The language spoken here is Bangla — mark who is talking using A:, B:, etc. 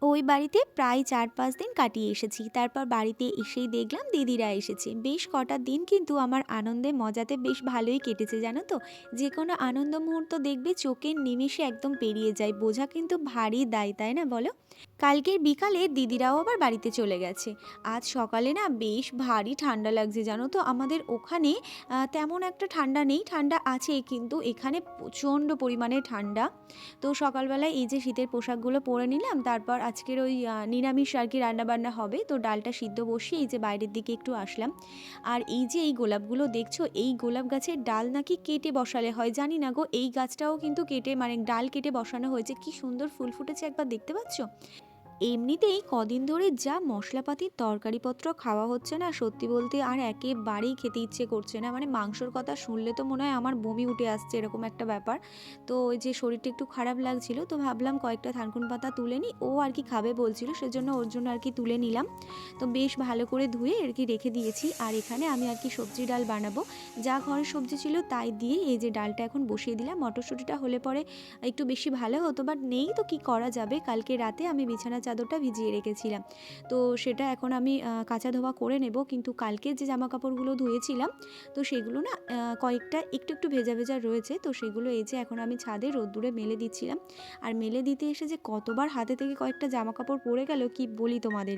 A: ওই বাড়িতে প্রায় ৪-৫ দিন কাটিয়ে এসেছি। তারপর বাড়িতে এসেই দেখলাম দিদিরা এসেছে। বেশ কটা দিন কিন্তু আমার আনন্দে মজাতে বেশ ভালোই কেটেছে জানো তো? যেকোনো আনন্দ মুহূর্ত দেখবে চোখের নিমেষে একদম পেরিয়ে যায়। বোঝা কিন্তু ভারী দায়, তাই না বলো? কালকের বিকালে দিদিরাও আবার বাড়িতে চলে গেছে। আজ সকালে না বেশ ভারী ঠান্ডা লাগছে জানো তো? আমাদের ওখানে তেমন একটা ঠান্ডা নেই, ঠান্ডা আছে কিন্তু এখানে প্রচণ্ড পরিমাণে ঠান্ডা। তো সকালবেলায় এই যে শীতের পোশাকগুলো পরে নিলাম, তারপর আজকের ওই নিরামিষ আর কি রান্নাবান্না হবে, তো ডালটা সিদ্ধ বসিয়ে এই যে বাইরের দিকে একটু আসলাম। আর এই যে এই গোলাপগুলো দেখছো, এই গোলাপ গাছের ডাল নাকি কেটে বসালে হয়, জানি না গো। এই গাছটাও কিন্তু কেটে মানে ডাল কেটে বসানো হয়েছে, কি সুন্দর ফুল ফুটেছে একবার দেখতে পাচ্ছ? এমনিতেই কদিন ধরে যা মশলাপাতির তরকারিপত্র খাওয়া হচ্ছে না, সত্যি বলতে আর একেবারেই খেতে ইচ্ছে করছে না। মানে মাংসর কথা শুনলে তো মনে হয় আমার বমি উঠে আসছে, এরকম একটা ব্যাপার। তো ওই যে শরীরটা একটু খারাপ লাগছিল, তো ভাবলাম কয়েকটা থানকুন পাতা তুলে নিই, ও আর কি খাবে বলছিল, সেজন্য ওর জন্য আর কি তুলে নিলাম। তো বেশ ভালো করে ধুয়ে আর কি রেখে দিয়েছি। আর এখানে আমি আর কি সবজি ডাল বানাবো, যা ঘরের সবজি ছিল তাই দিয়ে এই যে ডালটা এখন বসিয়ে দিলাম। মটরশুঁটিটা হলে পরে একটু বেশি ভালো হতো, বাট নেই তো কি করা যাবে। কালকে রাতে আমি বিছানার চাদরটা ভিজিয়ে রেখেছিলাম, তো সেটা এখন আমি কাচা ধোয়া করে নেব। কিন্তু কালকে যে জামা কাপড়গুলো ধুয়েছিলাম, তো সেগুলো না কয়েকটা একটু একটু ভেজা ভেজা রয়েছে, তো সেগুলো এই যে এখন আমি ছাদে রোদ্দুরে মেলে দিচ্ছিলাম। আর মেলে দিতে এসে যে কতবার হাতে থেকে কয়েকটা জামা কাপড় পরে গেল কি বলি তোমাদের।